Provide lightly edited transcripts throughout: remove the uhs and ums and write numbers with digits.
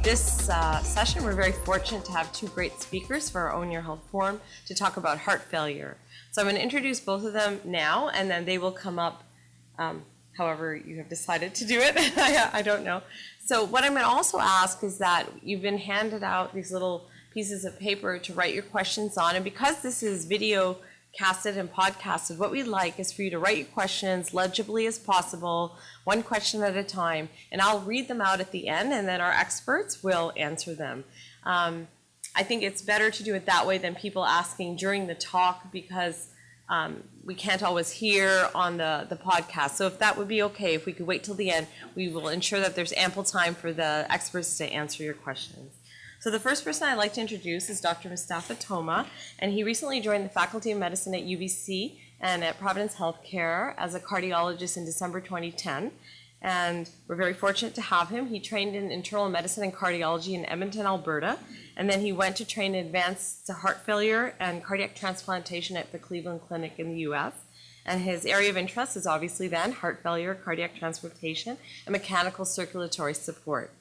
this session, we're very fortunate to have two great speakers for our Own Your Health Forum to talk about heart failure. So I'm going to introduce both of them now, and then they will come up however you have decided to do it. I don't know. So what I'm going to also ask is that you've been handed out these little pieces of paper to write your questions on, and because this is video casted and podcasted, what we'd like is for you to write your questions legibly as possible, one question at a time, and I'll read them out at the end, and then our experts will answer them. I think it's better to do it that way than people asking during the talk, because we can't always hear on the podcast. So if that would be okay, if we could wait till the end, we will ensure that there's ample time for the experts to answer your questions. So the first person I'd like to introduce is Dr. Mustafa Toma, and he recently joined the Faculty of Medicine at UBC and at Providence Healthcare as a cardiologist in December 2010. And we're very fortunate to have him. He trained in internal medicine and cardiology in Edmonton, Alberta, and then he went to train in advanced heart failure and cardiac transplantation at the Cleveland Clinic in the US. And his area of interest is obviously then heart failure, cardiac transplantation, and mechanical circulatory support.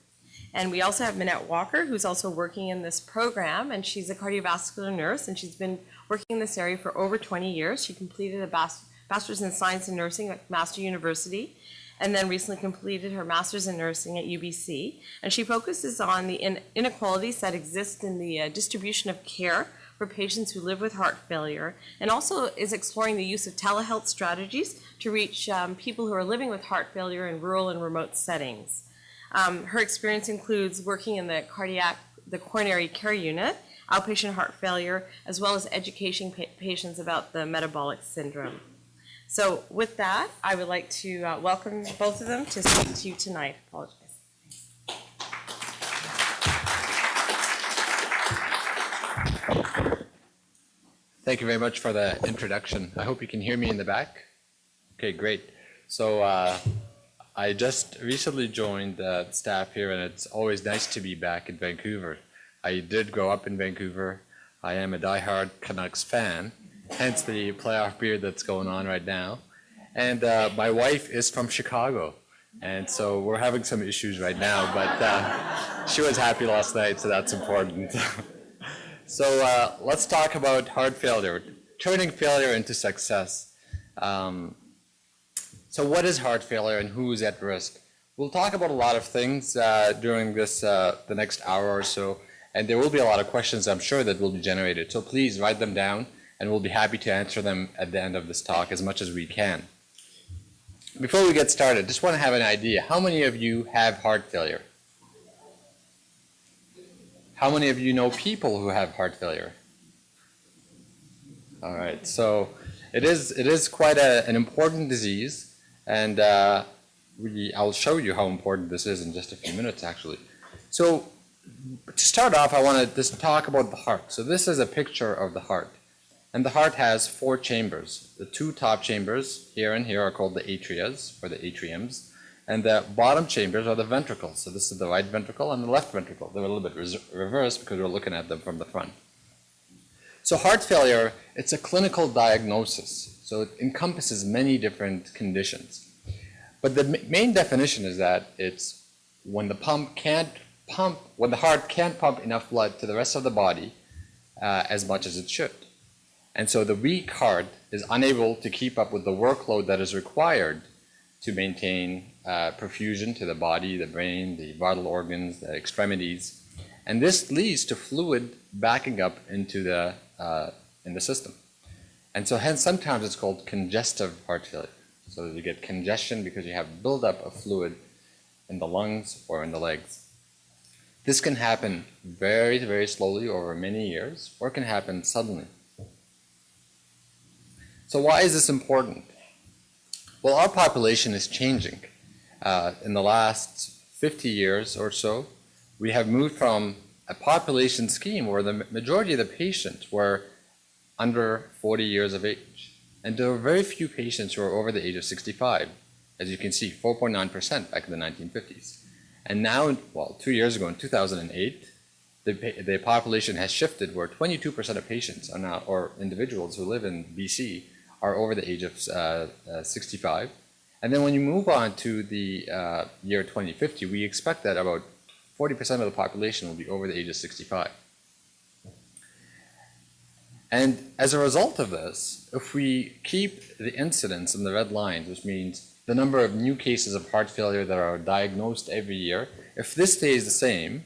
And we also have Minette Walker, who's also working in this program, and she's a cardiovascular nurse, and she's been working in this area for over 20 years. She completed a Bachelor's in Science and Nursing at Master University, and then recently completed her Master's in Nursing at UBC. And she focuses on the inequalities that exist in the distribution of care for patients who live with heart failure, and also is exploring the use of telehealth strategies to reach people who are living with heart failure in rural and remote settings. Her experience includes working in the coronary care unit, outpatient heart failure, as well as educating patients about the metabolic syndrome. So with that, I would like to welcome both of them to speak to you tonight. Apologize. Thank you very much for the introduction. I hope you can hear me in the back. Okay, great. So I just recently joined the staff here, and it's always nice to be back in Vancouver. I did grow up in Vancouver. I am a diehard Canucks fan, hence the playoff period that's going on right now. And my wife is from Chicago, and so we're having some issues right now, but she was happy last night, so that's important. So let's talk about heart failure, turning failure into success. So what is heart failure and who is at risk? We'll talk about a lot of things during this the next hour or so, and there will be a lot of questions, I'm sure, that will be generated. So please write them down, and we'll be happy to answer them at the end of this talk as much as we can. Before we get started, just want to have an idea. How many of you have heart failure? How many of you know people who have heart failure? All right, so it is quite an important disease. And I'll show you how important this is in just a few minutes, actually. So to start off, I want to just talk about the heart. So this is a picture of the heart. And the heart has 4 chambers. The 2 top chambers, here and here, are called the atrias, or the atriums. And the bottom chambers are the ventricles. So this is the right ventricle and the left ventricle. They're a little bit reversed because we're looking at them from the front. So heart failure, it's a clinical diagnosis. So it encompasses many different conditions. But the main definition is that it's when the heart can't pump enough blood to the rest of the body as much as it should. And so the weak heart is unable to keep up with the workload that is required to maintain perfusion to the body, the brain, the vital organs, the extremities. And this leads to fluid backing up into in the system. And so hence sometimes it's called congestive heart failure. So you get congestion because you have buildup of fluid in the lungs or in the legs. This can happen very, very slowly over many years, or it can happen suddenly. So why is this important? Well, our population is changing. In the last 50 years or so, we have moved from a population scheme where the majority of the patients were under 40 years of age. And there were very few patients who are over the age of 65. As you can see, 4.9% back in the 1950s. And now, well, 2 years ago in 2008, the population has shifted where 22% of patients are now, or individuals who live in BC, are over the age of 65. And then when you move on to the year 2050, we expect that about 40% of the population will be over the age of 65. And as a result of this, if we keep the incidence in the red lines, which means the number of new cases of heart failure that are diagnosed every year, if this stays the same,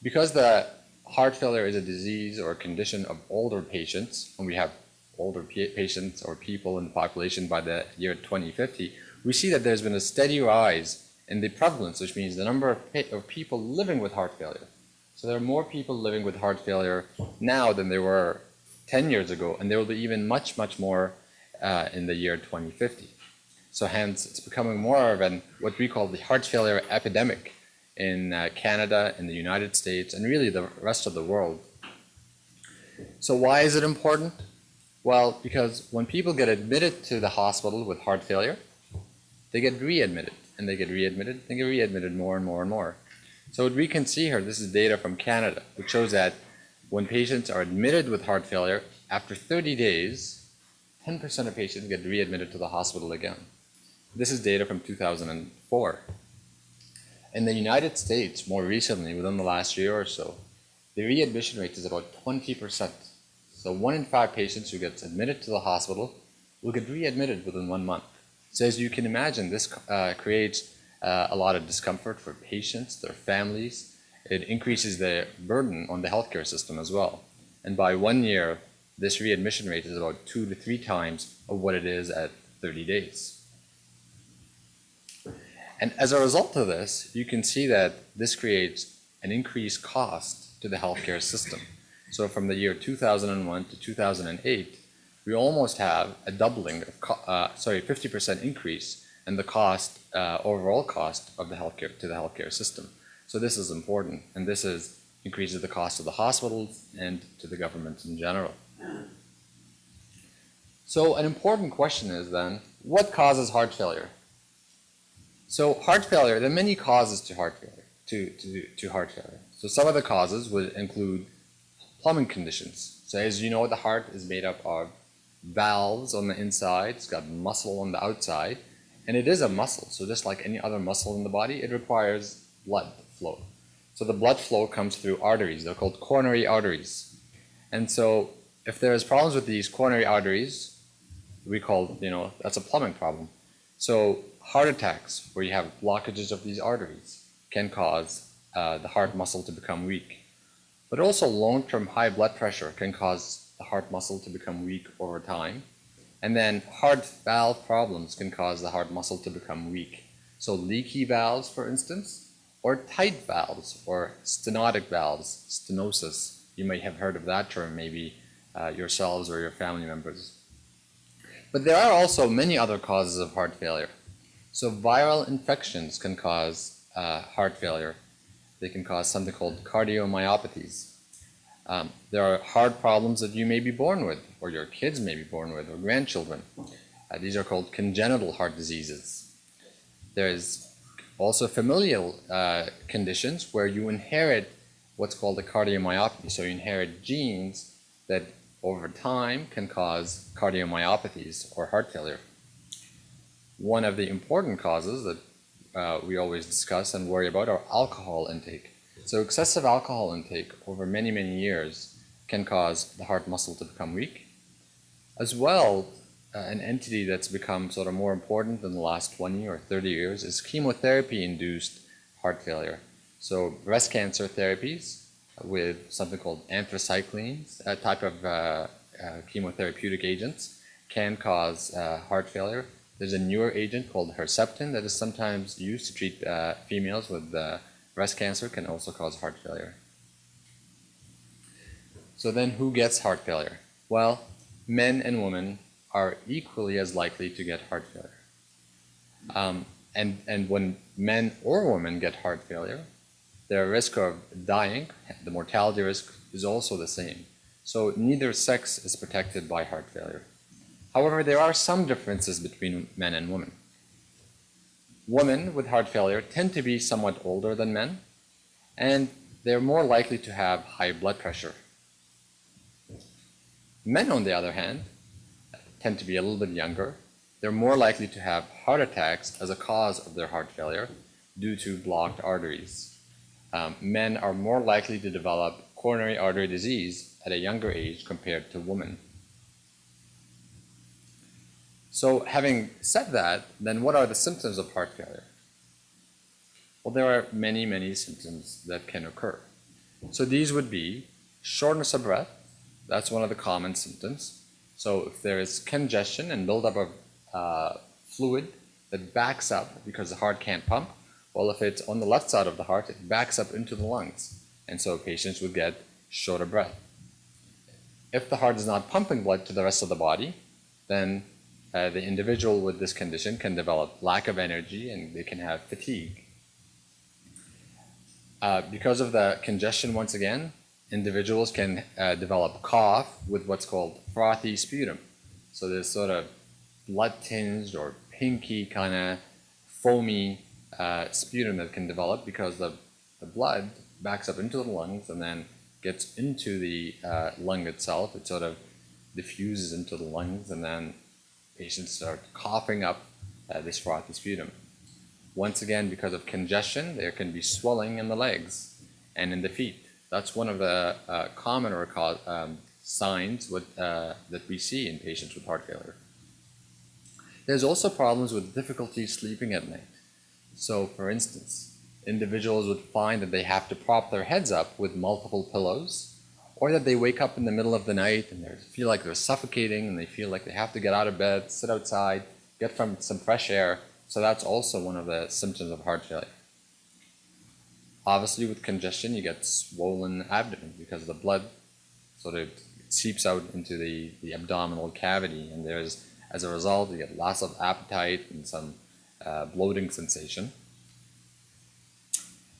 because the heart failure is a disease or a condition of older patients, and we have older patients or people in the population by the year 2050, we see that there's been a steady rise in the prevalence, which means the number of people living with heart failure. So there are more people living with heart failure now than there were 10 years ago, and there will be even much, much more in the year 2050. So hence, it's becoming more of what we call the heart failure epidemic in Canada, in the United States, and really the rest of the world. So why is it important? Well, because when people get admitted to the hospital with heart failure, they get readmitted, and they get readmitted, they get readmitted more and more and more. So what we can see here, this is data from Canada, which shows that when patients are admitted with heart failure, after 30 days, 10% of patients get readmitted to the hospital again. This is data from 2004. In the United States, more recently, within the last year or so, the readmission rate is about 20%. So 1 in 5 patients who gets admitted to the hospital will get readmitted within 1 month. So as you can imagine, this creates a lot of discomfort for patients, their families. It increases the burden on the healthcare system as well. And by 1 year, this readmission rate is about 2 to 3 times of what it is at 30 days. And as a result of this, you can see that this creates an increased cost to the healthcare system. So from the year 2001 to 2008, we almost have a doubling of, 50% increase in the cost, overall cost of the healthcare system. So this is important, and this increases the cost of the hospitals and to the government in general. So an important question is then, what causes heart failure? So heart failure, there are many causes to heart failure, to heart failure. So some of the causes would include plumbing conditions. So as you know, the heart is made up of valves on the inside, it's got muscle on the outside, and it is a muscle. So just like any other muscle in the body, it requires blood flow. So the blood flow comes through arteries. They're called coronary arteries. And so if there's problems with these coronary arteries, we call, that's a plumbing problem. So heart attacks, where you have blockages of these arteries, can cause the heart muscle to become weak. But also long-term high blood pressure can cause the heart muscle to become weak over time. And then heart valve problems can cause the heart muscle to become weak. So leaky valves, for instance, or tight valves, or stenotic valves, stenosis. You might have heard of that term, maybe yourselves or your family members. But there are also many other causes of heart failure. So viral infections can cause heart failure. They can cause something called cardiomyopathies. There are heart problems that you may be born with, or your kids may be born with, or grandchildren. These are called congenital heart diseases. There's also familial conditions where you inherit what's called a cardiomyopathy. So you inherit genes that over time can cause cardiomyopathies or heart failure. One of the important causes that we always discuss and worry about are alcohol intake. So excessive alcohol intake over many, many years can cause the heart muscle to become weak. As well, an entity that's become sort of more important in the last 20 or 30 years is chemotherapy-induced heart failure. So breast cancer therapies with something called anthracyclines, a type of chemotherapeutic agents, can cause heart failure. There's a newer agent called Herceptin that is sometimes used to treat females with breast cancer, can also cause heart failure. So then who gets heart failure? Well, men and women are equally as likely to get heart failure. And when men or women get heart failure, their risk of dying, the mortality risk, is also the same. So neither sex is protected by heart failure. However, there are some differences between men and women. Women with heart failure tend to be somewhat older than men, and they're more likely to have high blood pressure. Men, on the other hand, tend to be a little bit younger. They're more likely to have heart attacks as a cause of their heart failure, due to blocked arteries. Men are more likely to develop coronary artery disease at a younger age compared to women. So having said that, then what are the symptoms of heart failure? Well, there are many, many symptoms that can occur. So these would be shortness of breath. That's one of the common symptoms. So if there is congestion and buildup of fluid that backs up because the heart can't pump, well, if it's on the left side of the heart, it backs up into the lungs. And so patients would get short of breath. If the heart is not pumping blood to the rest of the body, then the individual with this condition can develop lack of energy and they can have fatigue. Because of the congestion, once again, individuals can develop cough with what's called frothy sputum. So there's sort of blood-tinged or pinky kind of foamy sputum that can develop because the blood backs up into the lungs and then gets into the lung itself. It sort of diffuses into the lungs and then patients start coughing up this frothy sputum. Once again, because of congestion, there can be swelling in the legs and in the feet. That's one of the commoner signs that we see in patients with heart failure. There's also problems with difficulty sleeping at night. So, for instance, individuals would find that they have to prop their heads up with multiple pillows, or that they wake up in the middle of the night and they feel like they're suffocating and they feel like they have to get out of bed, sit outside, get some fresh air. So that's also one of the symptoms of heart failure. Obviously, with congestion, you get swollen abdomen because the blood sort of seeps out into the abdominal cavity, and as a result, you get loss of appetite and some bloating sensation.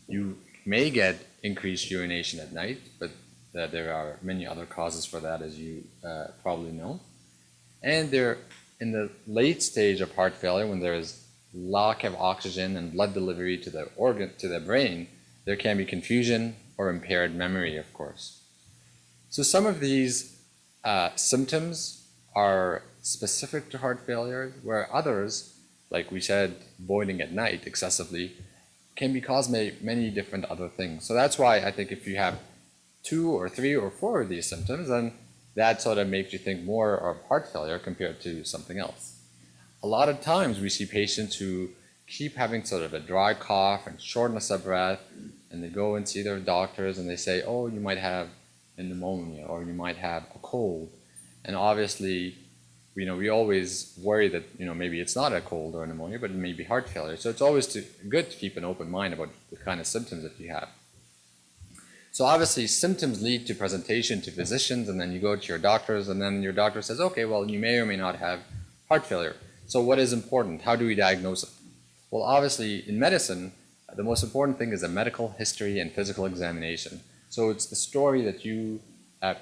You may get increased urination at night, but there are many other causes for that, as you probably know. And in the late stage of heart failure, when there is lack of oxygen and blood delivery to the brain, there can be confusion or impaired memory, of course. So some of these symptoms are specific to heart failure, where others, like we said, voiding at night excessively, can be caused by many different other things. So that's why I think if you have 2 or 3 or 4 of these symptoms, then that sort of makes you think more of heart failure compared to something else. A lot of times we see patients who keep having sort of a dry cough and shortness of breath, and they go and see their doctors and they say, oh, you might have a pneumonia or you might have a cold. And obviously, we always worry that maybe it's not a cold or a pneumonia, but it may be heart failure. So it's always good to keep an open mind about the kind of symptoms that you have. So obviously, symptoms lead to presentation to physicians, and then you go to your doctors, and then your doctor says, okay, well, you may or may not have heart failure. So what is important? How do we diagnose it? Well, obviously, in medicine, the most important thing is a medical history and physical examination. So it's the story that you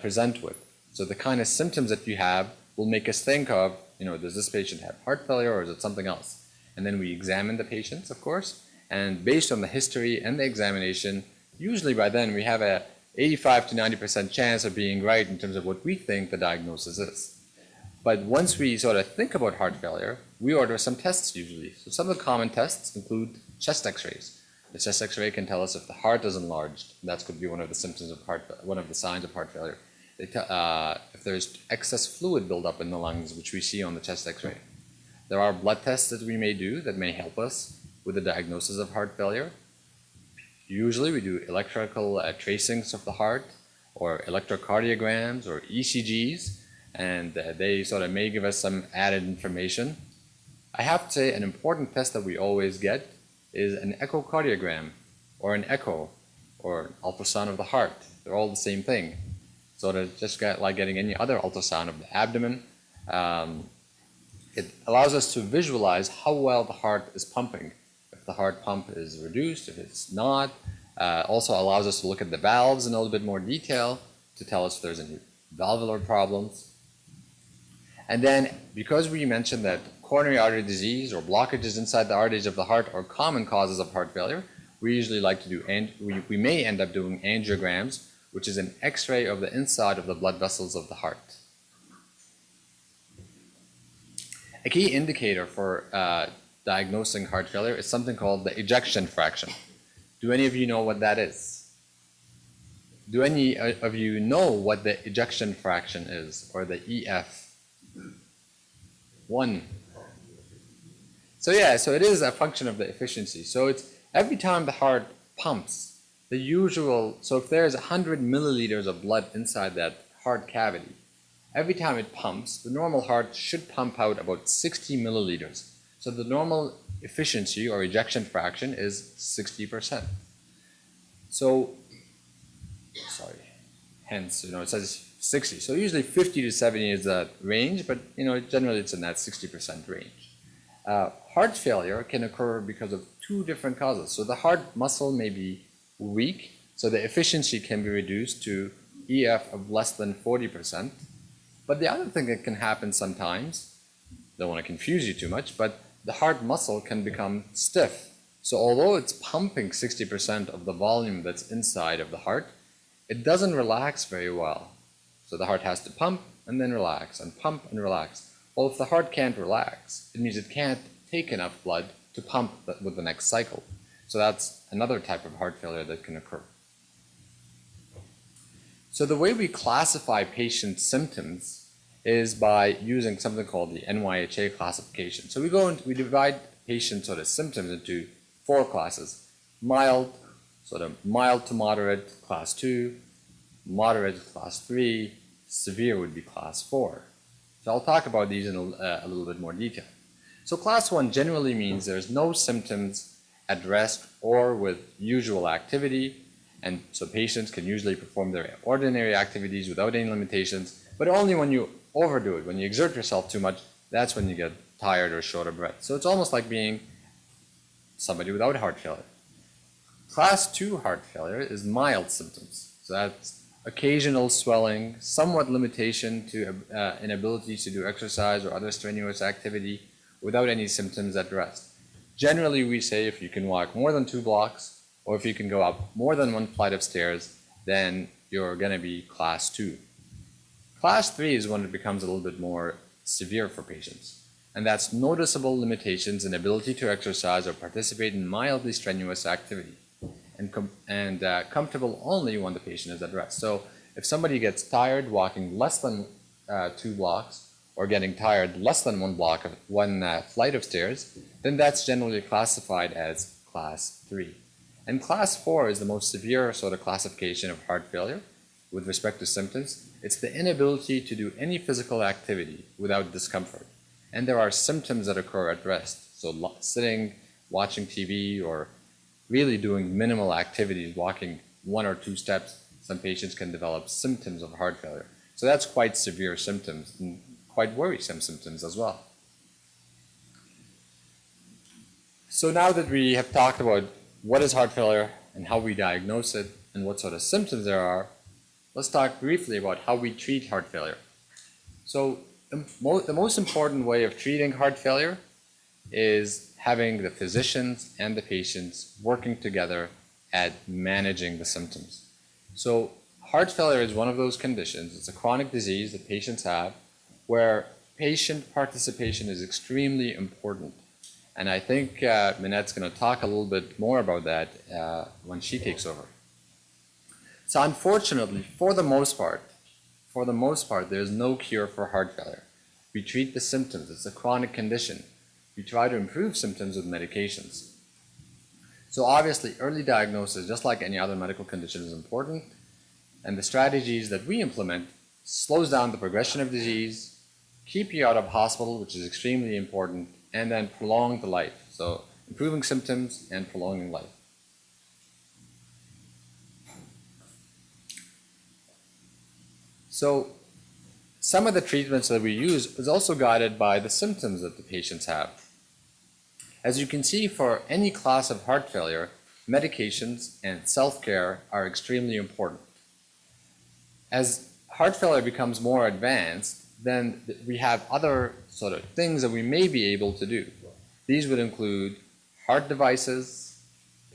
present with. So the kind of symptoms that you have will make us think of, does this patient have heart failure or is it something else? And then we examine the patients, of course, and based on the history and the examination, usually by then we have a 85 to 90% chance of being right in terms of what we think the diagnosis is. But once we sort of think about heart failure, we order some tests usually. So some of the common tests include chest x-rays. The chest x-ray can tell us if the heart is enlarged. That could be one of the symptoms of one of the signs of heart failure. If there's excess fluid buildup in the lungs, which we see on the chest x-ray. There are blood tests that we may do that may help us with the diagnosis of heart failure. Usually we do electrical tracings of the heart, or electrocardiograms, or ECGs, and they sort of may give us some added information. I have to say an important test that we always get is an echocardiogram, or an echo, or ultrasound of the heart. They're all the same thing. Sort of just like getting any other ultrasound of the abdomen. It allows us to visualize how well the heart is pumping. If the heart pump is reduced, if it's not. Also allows us to look at the valves in a little bit more detail to tell us if there's any valvular problems. And then, because we mentioned that coronary artery disease or blockages inside the arteries of the heart are common causes of heart failure, we usually like to do, we may end up doing angiograms, which is an X-ray of the inside of the blood vessels of the heart. A key indicator for diagnosing heart failure is something called the ejection fraction. Do any of you know what that is? Do any of you know what the ejection fraction is, or the EF? 1. So yeah, so it is a function of the efficiency. So it's every time the heart pumps, the usual, so if there's 100 milliliters of blood inside that heart cavity, every time it pumps, the normal heart should pump out about 60 milliliters. So the normal efficiency or ejection fraction is 60%. So, sorry, hence, it says 60. So usually 50 to 70 is the range, but generally it's in that 60% range. Heart failure can occur because of 2 different causes. So the heart muscle may be weak, so the efficiency can be reduced to EF of less than 40%. But the other thing that can happen sometimes, don't want to confuse you too much, but the heart muscle can become stiff. So although it's pumping 60% of the volume that's inside of the heart, it doesn't relax very well. So the heart has to pump and then relax and pump and relax. Well, if the heart can't relax, it means it can't take enough blood to pump with the next cycle. So that's another type of heart failure that can occur. So the way we classify patient symptoms is by using something called the NYHA classification. So we divide patient sort of symptoms into 4 classes: mild, sort of mild to moderate, class 2, moderate, class 3, severe would be class 4. So I'll talk about these in a little bit more detail. So class 1 generally means there's no symptoms at rest or with usual activity, and so patients can usually perform their ordinary activities without any limitations, but only when you overdo it, when you exert yourself too much, that's when you get tired or short of breath. So it's almost like being somebody without heart failure. Class 2 heart failure is mild symptoms. So that's occasional swelling, somewhat limitation to inability to do exercise or other strenuous activity without any symptoms at rest. Generally, we say if you can walk more than 2 blocks or if you can go up more than 1 flight of stairs, then you're going to be class 2. Class 3 is when it becomes a little bit more severe for patients, and that's noticeable limitations in ability to exercise or participate in mildly strenuous activity, and comfortable only when the patient is at rest. So if somebody gets tired walking less than 2 blocks or getting tired less than 1 block of 1 flight of stairs, then that's generally classified as class 3. And class 4 is the most severe sort of classification of heart failure with respect to symptoms. It's the inability to do any physical activity without discomfort. And there are symptoms that occur at rest. So sitting, watching TV, or really doing minimal activities, walking 1 or 2 steps, some patients can develop symptoms of heart failure. So that's quite severe symptoms and quite worrisome symptoms as well. So now that we have talked about what is heart failure and how we diagnose it and what sort of symptoms there are, let's talk briefly about how we treat heart failure. So the most important way of treating heart failure is having the physicians and the patients working together at managing the symptoms. So heart failure is one of those conditions. It's a chronic disease that patients have where patient participation is extremely important. And I think Minette's going to talk a little bit more about that when she takes over. So unfortunately, for the most part, there's no cure for heart failure. We treat the symptoms. It's a chronic condition. We try to improve symptoms with medications. So obviously, early diagnosis, just like any other medical condition, is important. And the strategies that we implement slows down the progression of disease, keep you out of hospital, which is extremely important, and then prolong the life. So improving symptoms and prolonging life. So some of the treatments that we use is also guided by the symptoms that the patients have. As you can see, for any class of heart failure, medications and self-care are extremely important. As heart failure becomes more advanced, then we have other sort of things that we may be able to do. These would include heart devices,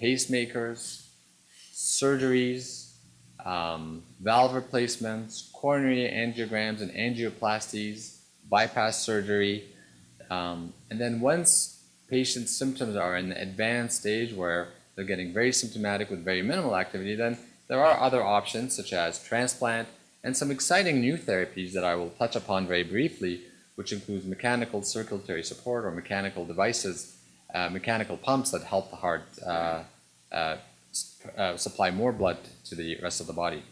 pacemakers, surgeries, valve replacements, coronary angiograms and angioplasties, bypass surgery. And then once patient's symptoms are in the advanced stage where they're getting very symptomatic with very minimal activity, then there are other options such as transplant and some exciting new therapies that I will touch upon very briefly, which includes mechanical circulatory support or mechanical devices, mechanical pumps that help the heart supply more blood to the rest of the body.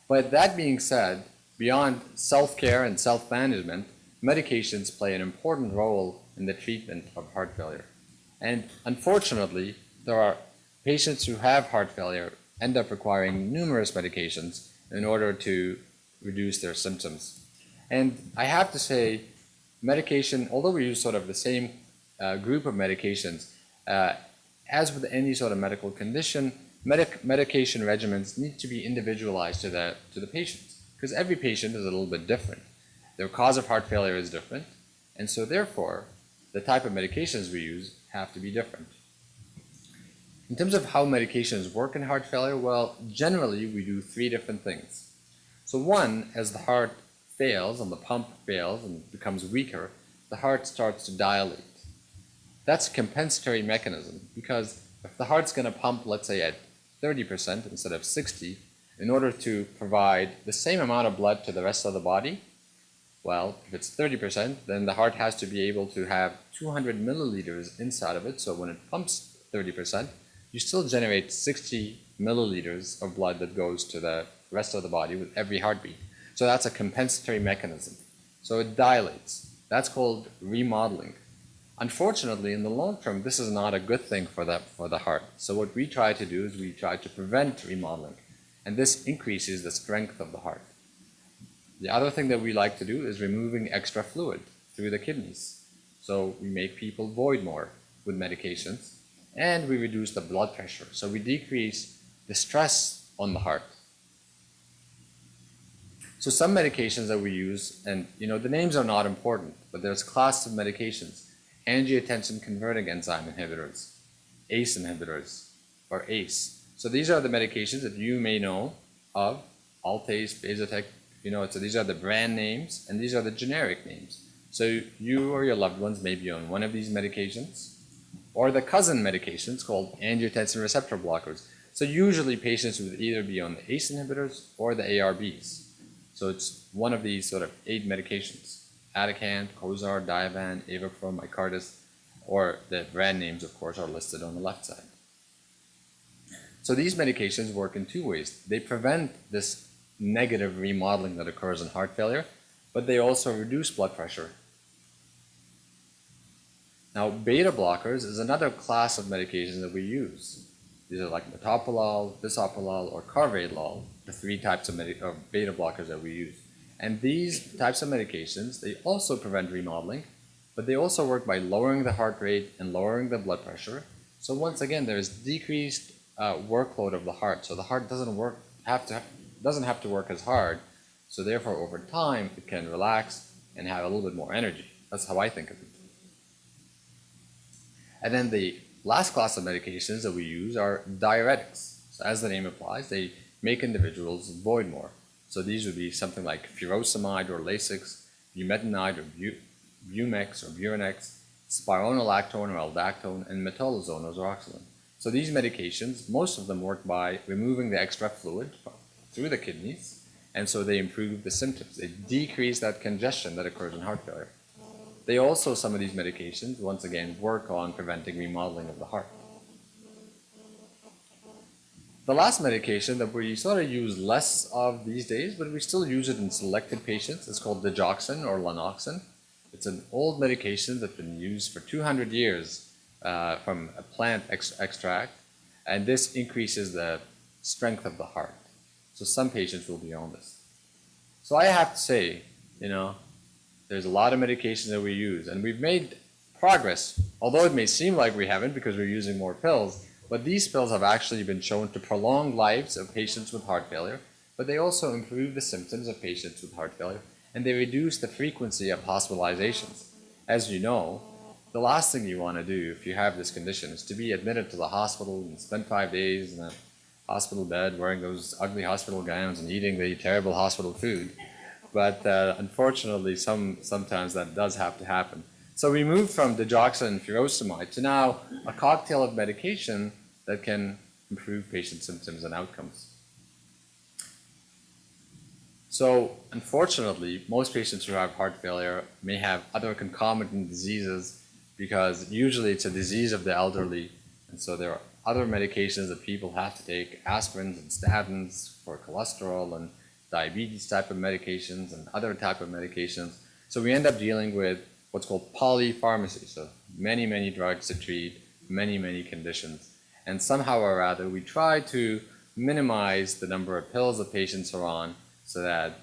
But that being said, beyond self-care and self-management, medications play an important role in the treatment of heart failure. And unfortunately, there are patients who have heart failure end up requiring numerous medications in order to reduce their symptoms. And I have to say, medication, although we use sort of the same group of medications, as with any sort of medical condition, medication regimens need to be individualized to the patients, because every patient is a little bit different. Their cause of heart failure is different, and so therefore, the type of medications we use have to be different. In terms of how medications work in heart failure, well, generally we do three different things. So one, as the heart fails and the pump fails and becomes weaker, the heart starts to dilate. That's a compensatory mechanism, because if the heart's going to pump, let's say, at 30% instead of 60, in order to provide the same amount of blood to the rest of the body, well, if it's 30%, then the heart has to be able to have 200 milliliters inside of it. So when it pumps 30%, you still generate 60 milliliters of blood that goes to the rest of the body with every heartbeat. So that's a compensatory mechanism. So it dilates. That's called remodeling. Unfortunately, in the long term, this is not a good thing for the heart. So what we try to do is we try to prevent remodeling, and this increases the strength of the heart. The other thing that we like to do is removing extra fluid through the kidneys. So we make people void more with medications, and we reduce the blood pressure. So we decrease the stress on the heart. So some medications that we use, and the names are not important, but there's a class of medications: angiotensin converting enzyme inhibitors, ACE inhibitors, or ACE. So these are the medications that you may know of: Altase, Vasotec. So these are the brand names, and these are the generic names. So you or your loved ones may be on one of these medications, or the cousin medications called angiotensin receptor blockers. So usually patients would either be on the ACE inhibitors or the ARBs. So it's one of these sort of 8 medications: Atacant, Cozart, Diovan, Avapro, Micardis, or the brand names, of course, are listed on the left side. So these medications work in 2 ways. They prevent this negative remodeling that occurs in heart failure, but they also reduce blood pressure. Now, beta blockers is another class of medications that we use. These are like metoprolol, bisoprolol, or carvedilol, the 3 types of beta blockers that we use. And these types of medications, they also prevent remodeling, but they also work by lowering the heart rate and lowering the blood pressure. So once again, there is decreased workload of the heart. So the heart doesn't have to work as hard. So therefore, over time, it can relax and have a little bit more energy. That's how I think of it. And then the last class of medications that we use are diuretics. So as the name implies, they make individuals void more. So these would be something like furosemide or Lasix, bumetanide or Bumex or Buranex, spironolactone or aldactone, and metolazone or Xoroxolone. So these medications, most of them work by removing the extra fluid through the kidneys, and so they improve the symptoms. They decrease that congestion that occurs in heart failure. They also, some of these medications, once again, work on preventing remodeling of the heart. The last medication that we sort of use less of these days, but we still use it in selected patients, is called digoxin or lanoxin. It's an old medication that's been used for 200 years from a plant extract, and this increases the strength of the heart. So some patients will be on this. So I have to say, there's a lot of medications that we use, and we've made progress, although it may seem like we haven't because we're using more pills, but these pills have actually been shown to prolong lives of patients with heart failure, but they also improve the symptoms of patients with heart failure, and they reduce the frequency of hospitalizations. As you know, the last thing you want to do if you have this condition is to be admitted to the hospital and spend 5 days in a hospital bed wearing those ugly hospital gowns and eating the terrible hospital food. But unfortunately, sometimes that does have to happen. So we moved from digoxin and furosemide to now a cocktail of medication that can improve patient symptoms and outcomes. So unfortunately, most patients who have heart failure may have other concomitant diseases because usually it's a disease of the elderly, and so there are other medications that people have to take, aspirins and statins for cholesterol and diabetes type of medications and other type of medications. So we end up dealing with what's called polypharmacy, so many, many drugs to treat many, many conditions. And somehow or other, we try to minimize the number of pills that patients are on so that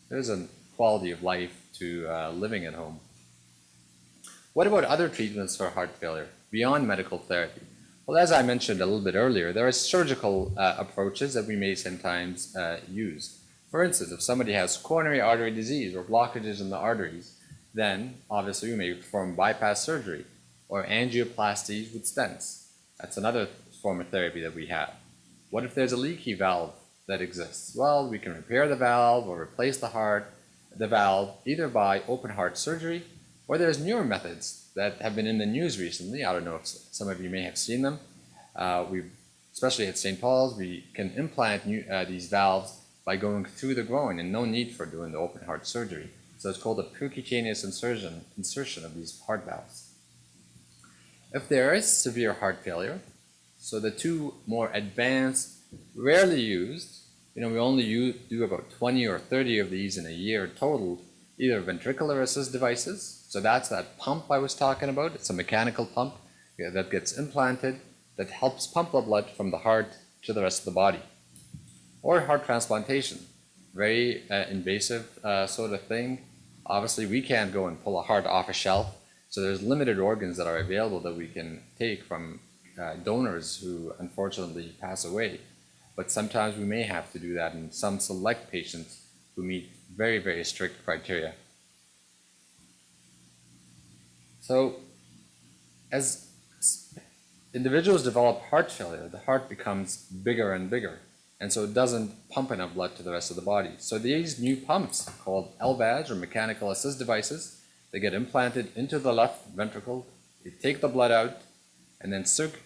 there's a quality of life to living at home. What about other treatments for heart failure beyond medical therapy? Well, as I mentioned a little bit earlier, there are surgical approaches that we may sometimes use. For instance, if somebody has coronary artery disease or blockages in the arteries, then obviously we may perform bypass surgery or angioplasties with stents. That's another form of therapy that we have. What if there's a leaky valve that exists? Well, we can repair the valve or replace the valve, either by open heart surgery, or there's newer methods that have been in the news recently. I don't know if some of you may have seen them. Especially at St. Paul's, we can implant these valves by going through the groin and no need for doing the open heart surgery. So it's called a percutaneous insertion of these heart valves. If there is severe heart failure, so the two more advanced, rarely used, we only do about 20 or 30 of these in a year total, either ventricular assist devices, so that's that pump I was talking about. It's a mechanical pump that gets implanted that helps pump the blood from the heart to the rest of the body. Or heart transplantation, very invasive sort of thing. Obviously, we can't go and pull a heart off a shelf, so there's limited organs that are available that we can take from donors who unfortunately pass away. But sometimes we may have to do that in some select patients who meet very, very strict criteria. So as individuals develop heart failure, the heart becomes bigger and bigger, and so it doesn't pump enough blood to the rest of the body. So these new pumps, called LVADs or mechanical assist devices, they get implanted into the left ventricle, they take the blood out, and then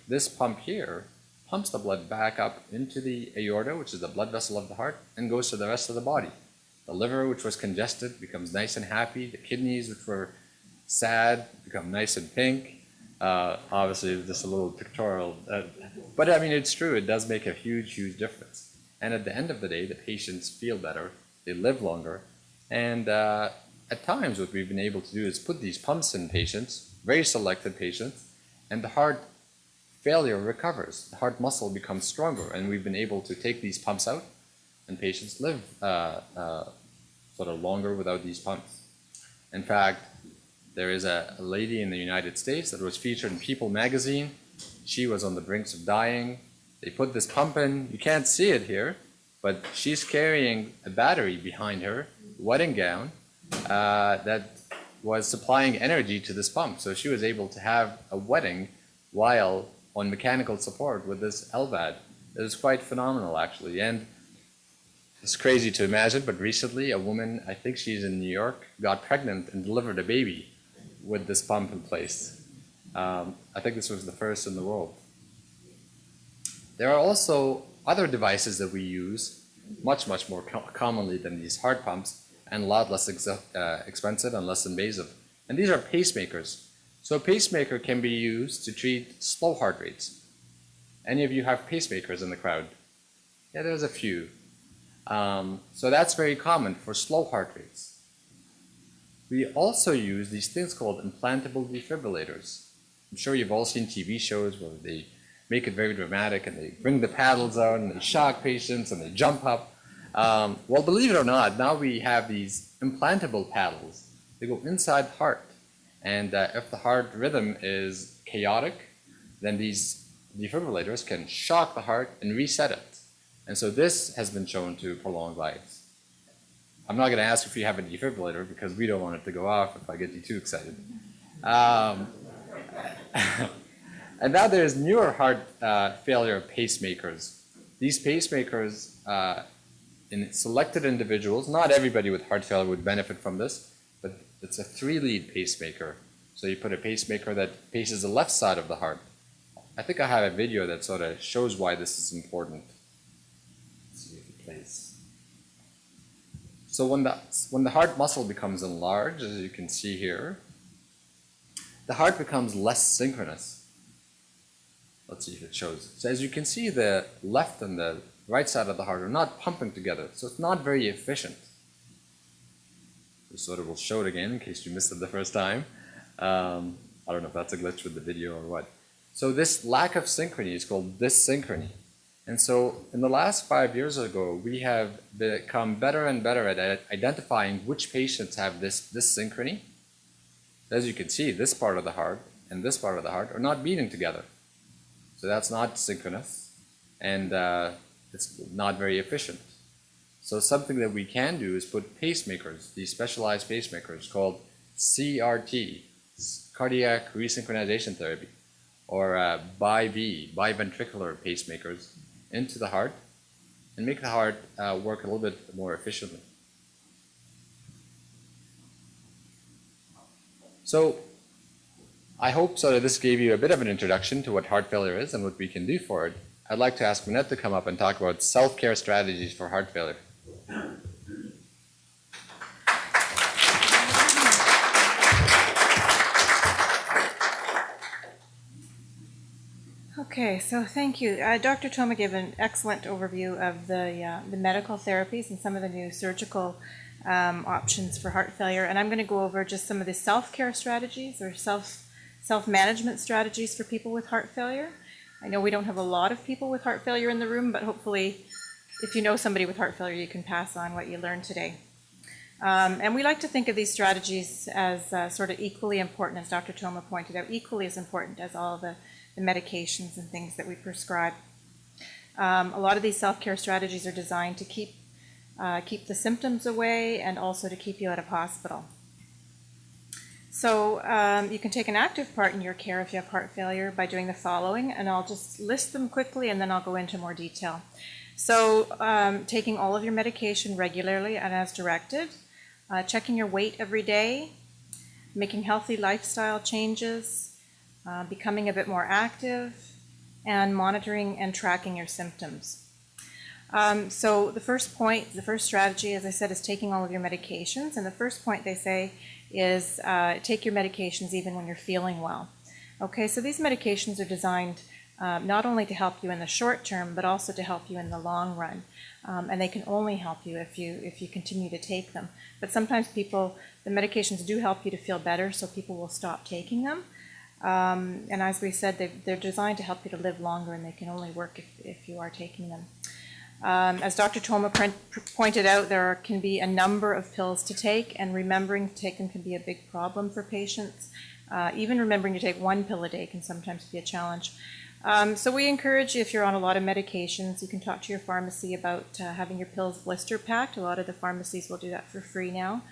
this pump here pumps the blood back up into the aorta, which is the blood vessel of the heart, and goes to the rest of the body. The liver, which was congested, becomes nice and happy. The kidneys, which were sad, become nice and pink. Obviously, just a little pictorial. But I mean, it's true. It does make a huge, huge difference. And at the end of the day, the patients feel better. They live longer. And at times, what we've been able to do is put these pumps in patients, very selected patients, and the heart failure recovers. The heart muscle becomes stronger. And we've been able to take these pumps out, and patients live sort of longer without these pumps. In fact, there is a lady in the United States that was featured in People magazine. She was on the brink of dying. They put this pump in. You can't see it here, but she's carrying a battery behind her, wedding gown, that was supplying energy to this pump. So she was able to have a wedding while on mechanical support with this LVAD. It was quite phenomenal, actually. And it's crazy to imagine, but recently a woman, I think she's in New York, got pregnant and delivered a baby with this pump in place. I think this was the first in the world. There are also other devices that we use, much, much more commonly than these heart pumps, and a lot less expensive and less invasive. And these are pacemakers. So a pacemaker can be used to treat slow heart rates. Any of you have pacemakers in the crowd? Yeah, there's a few. So that's very common for slow heart rates. We also use these things called implantable defibrillators. I'm sure you've all seen TV shows where they make it very dramatic and they bring the paddles out and they shock patients and they jump up. Well, believe it or not, now we have these implantable paddles. They go inside the heart. And if the heart rhythm is chaotic, then these defibrillators can shock the heart and reset it. And so this has been shown to prolong lives. I'm not going to ask if you have a defibrillator because we don't want it to go off if I get you too excited. And now there's newer heart failure pacemakers. These pacemakers in selected individuals, not everybody with heart failure would benefit from this, but it's a 3-lead pacemaker. So you put a pacemaker that faces the left side of the heart. I think I have a video that sort of shows why this is important. Let's see if it plays. So when the heart muscle becomes enlarged, as you can see here, the heart becomes less synchronous. Let's see if it shows. So as you can see, the left and the right side of the heart are not pumping together, so it's not very efficient. We sort of will show it again in case you missed it the first time. I don't know if that's a glitch with the video or what. So this lack of synchrony is called dyssynchrony. And so in the last 5 years ago, we have become better and better at identifying which patients have this dyssynchrony. As you can see, this part of the heart and this part of the heart are not beating together. So that's not synchronous, and it's not very efficient. So something that we can do is put pacemakers, these specialized pacemakers called CRT, cardiac resynchronization therapy, or biventricular pacemakers into the heart and make the heart work a little bit more efficiently. So I hope so that this gave you a bit of an introduction to what heart failure is and what we can do for it. I'd like to ask Minette to come up and talk about self-care strategies for heart failure. Okay, so thank you. Dr. Toma gave an excellent overview of the medical therapies and some of the new surgical options for heart failure. And I'm going to go over just some of the self-care strategies or self-management strategies for people with heart failure. I know we don't have a lot of people with heart failure in the room, but hopefully if you know somebody with heart failure, you can pass on what you learned today. And we like to think of these strategies as sort of equally important, as Dr. Toma pointed out, equally as important as all the medications and things that we prescribe. A lot of these self-care strategies are designed to keep the symptoms away and also to keep you out of hospital. So you can take an active part in your care if you have heart failure by doing the following, and I'll just list them quickly and then I'll go into more detail. So taking all of your medication regularly and as directed, checking your weight every day, making healthy lifestyle changes, becoming a bit more active, and monitoring and tracking your symptoms. So the first point, the first strategy, as I said, is taking all of your medications. And the first point they say is take your medications even when you're feeling well. Okay, so these medications are designed not only to help you in the short term, but also to help you in the long run. And they can only help you if you continue to take them. But sometimes the medications do help you to feel better, so people will stop taking them. And as we said, they're designed to help you to live longer, and they can only work if you are taking them. As Dr. Toma pointed out, there can be a number of pills to take, and remembering to take them can be a big problem for patients. Even remembering to take one pill a day can sometimes be a challenge. So we encourage you, if you're on a lot of medications, you can talk to your pharmacy about having your pills blister packed. A lot of the pharmacies will do that for free now.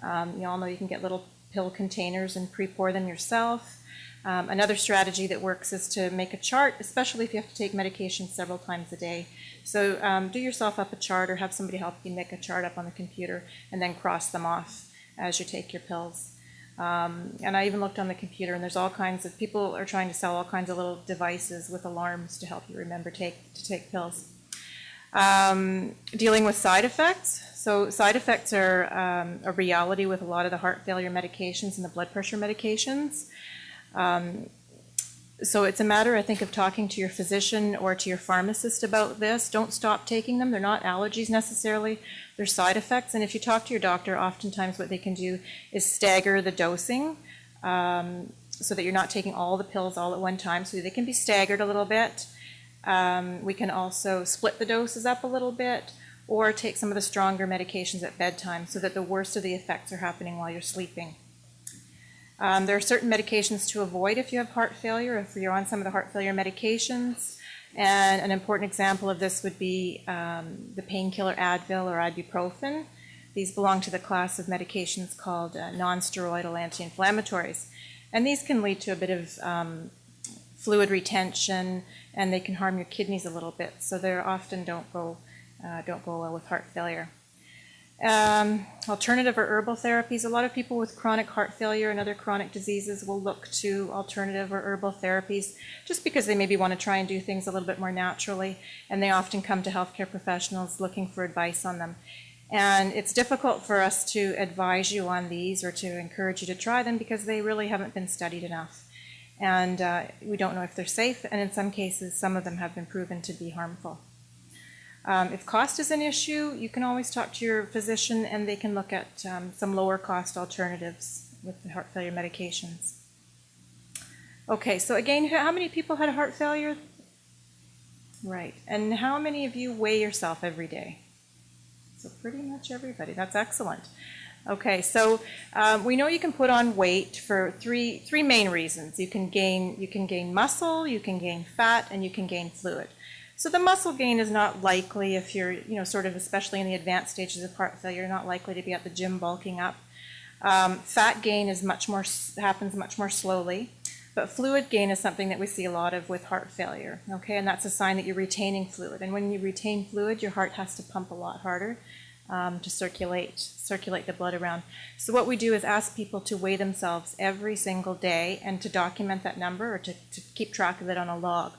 You all know you can get little pill containers and pre-pour them yourself. Another strategy that works is to make a chart, especially if you have to take medication several times a day. So do yourself up a chart or have somebody help you make a chart up on the computer and then cross them off as you take your pills. And I even looked on the computer, and there's all kinds of people are trying to sell all kinds of little devices with alarms to help you remember to take pills. Dealing with side effects. So side effects are a reality with a lot of the heart failure medications and the blood pressure medications. So it's a matter, I think, of talking to your physician or to your pharmacist about this. Don't stop taking them. They're not allergies necessarily. They're side effects. And if you talk to your doctor, oftentimes what they can do is stagger the dosing so that you're not taking all the pills all at one time. So they can be staggered a little bit. We can also split the doses up a little bit or take some of the stronger medications at bedtime so that the worst of the effects are happening while you're sleeping. There are certain medications to avoid if you have heart failure, if you're on some of the heart failure medications. And an important example of this would be the painkiller Advil or ibuprofen. These belong to the class of medications called non-steroidal anti-inflammatories. And these can lead to a bit of fluid retention, and they can harm your kidneys a little bit. So they often don't go well with heart failure. Alternative or herbal therapies. A lot of people with chronic heart failure and other chronic diseases will look to alternative or herbal therapies just because they maybe want to try and do things a little bit more naturally, and they often come to healthcare professionals looking for advice on them. And it's difficult for us to advise you on these or to encourage you to try them because they really haven't been studied enough. And we don't know if they're safe, and in some cases, some of them have been proven to be harmful. If cost is an issue, you can always talk to your physician and they can look at some lower cost alternatives with the heart failure medications. Okay, so again, how many people had heart failure? Right, and how many of you weigh yourself every day? So pretty much everybody, that's excellent. Okay, so we know you can put on weight for three main reasons. You can gain muscle, you can gain fat, and you can gain fluid. So the muscle gain is not likely if you're, sort of, especially in the advanced stages of heart failure, you're not likely to be at the gym bulking up. Fat gain happens much more slowly, but fluid gain is something that we see a lot of with heart failure, okay? And that's a sign that you're retaining fluid. And when you retain fluid, your heart has to pump a lot harder to circulate the blood around. So what we do is ask people to weigh themselves every single day and to document that number or to keep track of it on a log.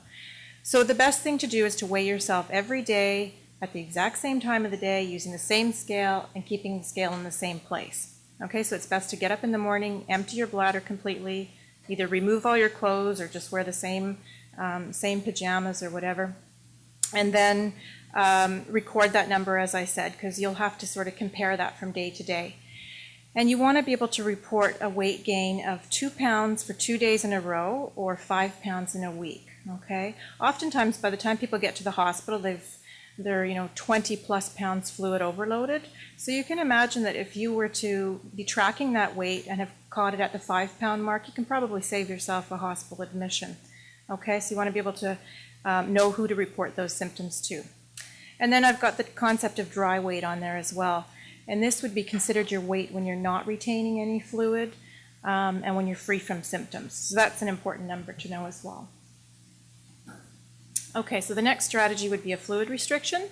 So the best thing to do is to weigh yourself every day at the exact same time of the day using the same scale and keeping the scale in the same place. Okay, so it's best to get up in the morning, empty your bladder completely, either remove all your clothes or just wear the same pajamas or whatever, and then record that number, as I said, because you'll have to sort of compare that from day to day. And you want to be able to report a weight gain of 2 pounds for 2 days in a row or 5 pounds in a week. Okay. Oftentimes, by the time people get to the hospital, they're 20 plus pounds fluid overloaded. So you can imagine that if you were to be tracking that weight and have caught it at the 5 pound mark, you can probably save yourself a hospital admission. Okay. So you want to be able to know who to report those symptoms to. And then I've got the concept of dry weight on there as well. And this would be considered your weight when you're not retaining any fluid and when you're free from symptoms. So that's an important number to know as well. Okay, so the next strategy would be a fluid restriction.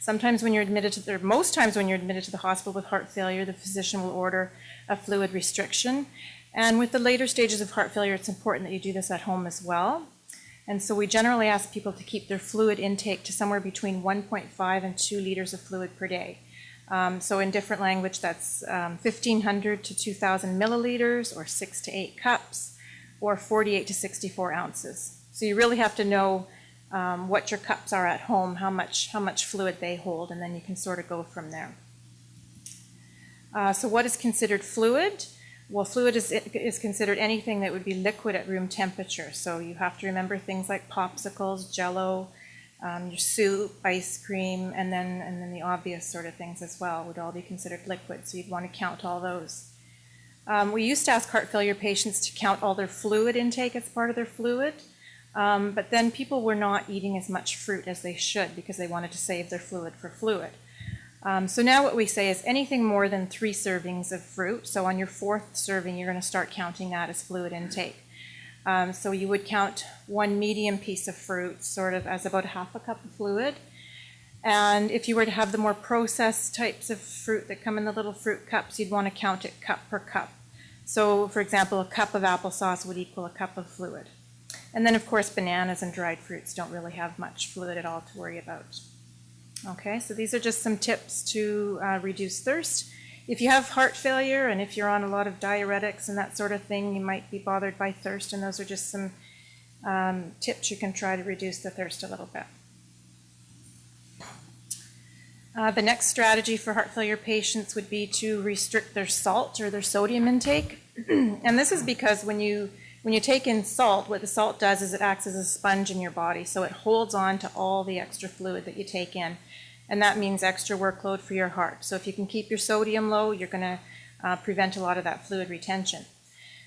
Sometimes when you're admitted or most times when you're admitted to the hospital with heart failure, the physician will order a fluid restriction. And with the later stages of heart failure, it's important that you do this at home as well. And so we generally ask people to keep their fluid intake to somewhere between 1.5 and 2 liters of fluid per day. So in different language, that's 1,500 to 2,000 milliliters, or 6 to 8 cups, or 48 to 64 ounces. So you really have to know what your cups are at home, how much fluid they hold, and then you can sort of go from there. So what is considered fluid? Well, fluid is considered anything that would be liquid at room temperature. So you have to remember things like popsicles, Jell-O, your soup, ice cream, and then the obvious sort of things as well would all be considered liquid. So you'd want to count all those. We used to ask heart failure patients to count all their fluid intake as part of their fluid. But then people were not eating as much fruit as they should because they wanted to save their fluid for fluid. So now what we say is anything more than 3 servings of fruit. So on your 4th serving, you're going to start counting that as fluid intake. So you would count 1 medium piece of fruit sort of as about half a cup of fluid. And if you were to have the more processed types of fruit that come in the little fruit cups, you'd want to count it cup per cup. So for example, a cup of applesauce would equal a cup of fluid. And then of course, bananas and dried fruits don't really have much fluid at all to worry about. Okay, so these are just some tips to reduce thirst. If you have heart failure and if you're on a lot of diuretics and that sort of thing, you might be bothered by thirst, and those are just some tips you can try to reduce the thirst a little bit. The next strategy for heart failure patients would be to restrict their salt or their sodium intake. And this is because when you take in salt, what the salt does is it acts as a sponge in your body, so it holds on to all the extra fluid that you take in. And that means extra workload for your heart. So if you can keep your sodium low, you're going to prevent a lot of that fluid retention.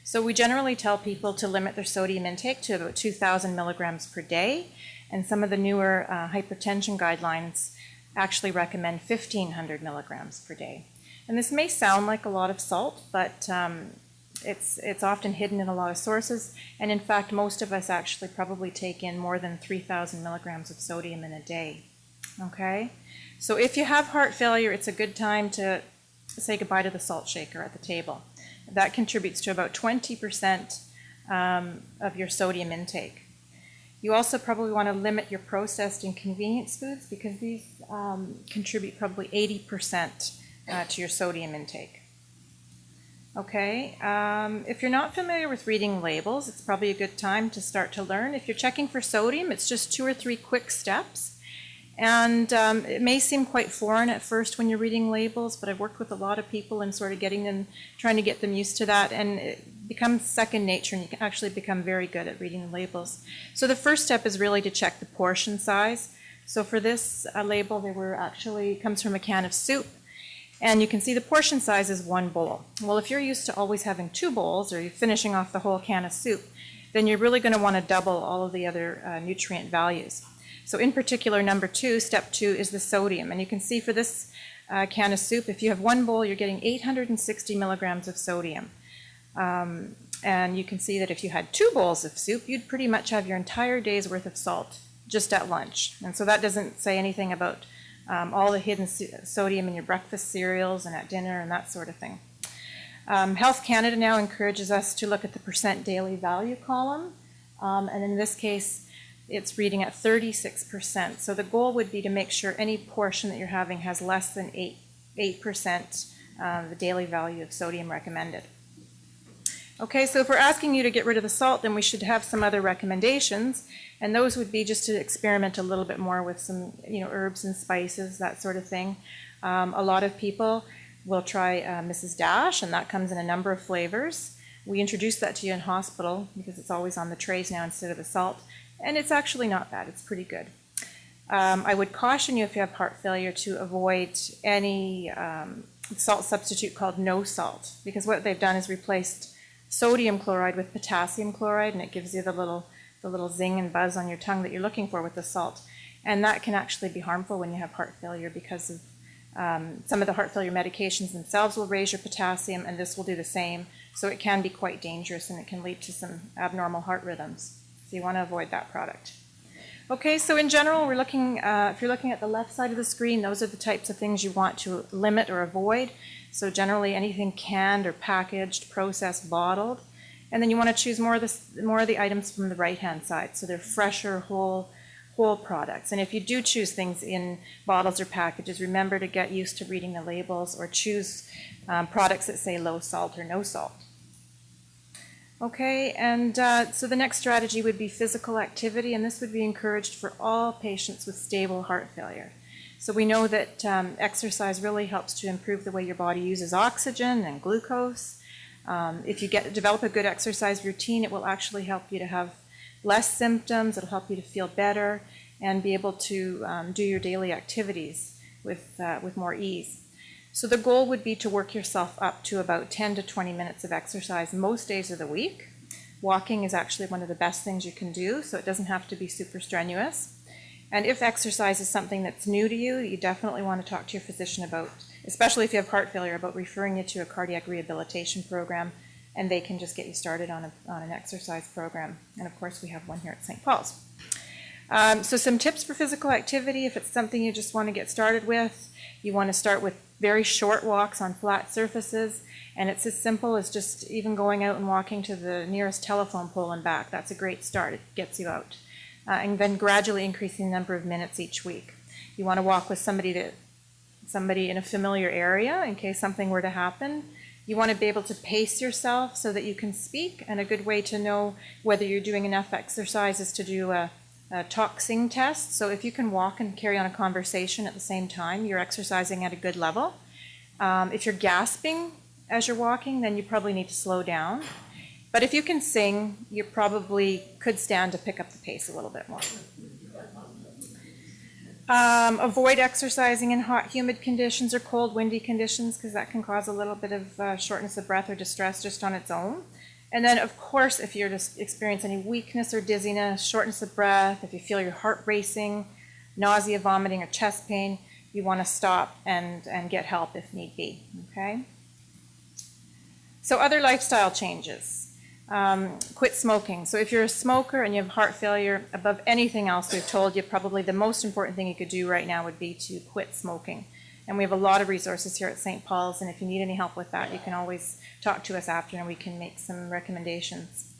So we generally tell people to limit their sodium intake to about 2,000 milligrams per day. And some of the newer hypertension guidelines actually recommend 1,500 milligrams per day. And this may sound like a lot of salt, but it's often hidden in a lot of sources. And in fact, most of us actually probably take in more than 3,000 milligrams of sodium in a day. Okay? So if you have heart failure, it's a good time to say goodbye to the salt shaker at the table. That contributes to about 20% of your sodium intake. You also probably want to limit your processed and convenience foods because these contribute probably 80% to your sodium intake. Okay, if you're not familiar with reading labels, it's probably a good time to start to learn. If you're checking for sodium, it's just 2 or 3 quick steps. And it may seem quite foreign at first when you're reading labels, but I've worked with a lot of people and sort of trying to get them used to that, and it becomes second nature, and you can actually become very good at reading the labels. So the first step is really to check the portion size. So for this label, comes from a can of soup, and you can see the portion size is 1 bowl. Well, if you're used to always having 2 bowls, or you're finishing off the whole can of soup, then you're really going to want to double all of the other nutrient values. So in particular, number 2, step 2, is the sodium. And you can see for this can of soup, if you have 1 bowl, you're getting 860 milligrams of sodium. And you can see that if you had 2 bowls of soup, you'd pretty much have your entire day's worth of salt just at lunch. And so that doesn't say anything about all the hidden sodium in your breakfast cereals and at dinner and that sort of thing. Health Canada now encourages us to look at the percent daily value column. And in this case, it's reading at 36%. So the goal would be to make sure any portion that you're having has less than 8% the daily value of sodium recommended. Okay, so if we're asking you to get rid of the salt, then we should have some other recommendations, and those would be just to experiment a little bit more with some, herbs and spices, that sort of thing. A lot of people will try Mrs. Dash, and that comes in a number of flavors. We introduced that to you in hospital because it's always on the trays now instead of the salt. And it's actually not bad, it's pretty good. I would caution you if you have heart failure to avoid any salt substitute called no salt, because what they've done is replaced sodium chloride with potassium chloride, and it gives you the little zing and buzz on your tongue that you're looking for with the salt. And that can actually be harmful when you have heart failure because of some of the heart failure medications themselves will raise your potassium, and this will do the same. So it can be quite dangerous, and it can lead to some abnormal heart rhythms. So you want to avoid that product. Okay, so in general, we're looking, if you're looking at the left side of the screen, those are the types of things you want to limit or avoid. So generally anything canned or packaged, processed, bottled. And then you want to choose more of the items from the right-hand side. So they're fresher, whole products. And if you do choose things in bottles or packages, remember to get used to reading the labels or choose products that say low salt or no salt. Okay, and so the next strategy would be physical activity, and this would be encouraged for all patients with stable heart failure. So we know that exercise really helps to improve the way your body uses oxygen and glucose. If you develop a good exercise routine, it will actually help you to have less symptoms, it'll help you to feel better, and be able to do your daily activities with more ease. So the goal would be to work yourself up to about 10 to 20 minutes of exercise most days of the week. Walking is actually one of the best things you can do, so it doesn't have to be super strenuous. And if exercise is something that's new to you, you definitely want to talk to your physician about, especially if you have heart failure, about referring you to a cardiac rehabilitation program, and they can just get you started on an exercise program. And of course, we have one here at St. Paul's. So some tips for physical activity, if it's something you just want to get started with, you want to start with very short walks on flat surfaces, and it's as simple as just even going out and walking to the nearest telephone pole and back. That's a great start. It gets you out. And then gradually increasing the number of minutes each week. You want to walk with somebody in a familiar area in case something were to happen. You want to be able to pace yourself so that you can speak, and a good way to know whether you're doing enough exercise is to do a talk-sing test. So if you can walk and carry on a conversation at the same time, you're exercising at a good level. If you're gasping as you're walking, then you probably need to slow down. But if you can sing, you probably could stand to pick up the pace a little bit more. Avoid exercising in hot, humid conditions or cold, windy conditions, because that can cause a little bit of shortness of breath or distress just on its own. And then, of course, if you're just experiencing any weakness or dizziness, shortness of breath, if you feel your heart racing, nausea, vomiting, or chest pain, you want to stop and get help if need be, okay? So other lifestyle changes. Quit smoking. So if you're a smoker and you have heart failure, above anything else we've told you, probably the most important thing you could do right now would be to quit smoking. And we have a lot of resources here at St. Paul's, and if you need any help with that, you can always talk to us after and we can make some recommendations.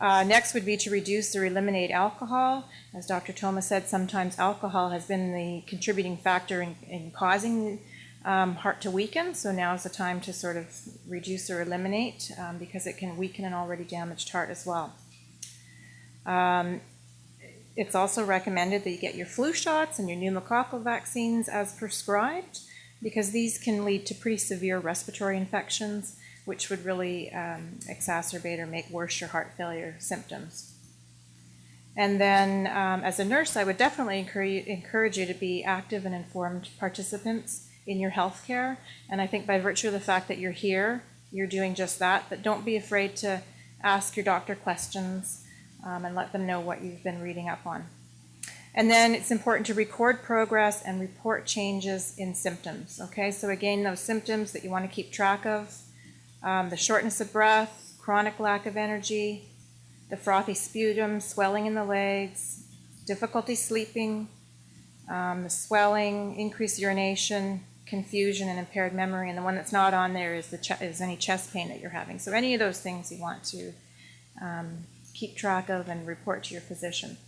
Next would be to reduce or eliminate alcohol. As Dr. Toma said, sometimes alcohol has been the contributing factor in causing heart to weaken, so now is the time to sort of reduce or eliminate because it can weaken an already damaged heart as well. It's also recommended that you get your flu shots and your pneumococcal vaccines as prescribed, because these can lead to pretty severe respiratory infections, which would really exacerbate or make worse your heart failure symptoms. And then as a nurse, I would definitely encourage you to be active and informed participants in your health care. And I think by virtue of the fact that you're here, you're doing just that, but don't be afraid to ask your doctor questions and let them know what you've been reading up on. And then it's important to record progress and report changes in symptoms. Okay, so again, those symptoms that you want to keep track of, the shortness of breath, chronic lack of energy, the frothy sputum, swelling in the legs, difficulty sleeping, the swelling, increased urination, confusion, and impaired memory. And the one that's not on there is any chest pain that you're having. So any of those things you want to keep track of and report to your physician.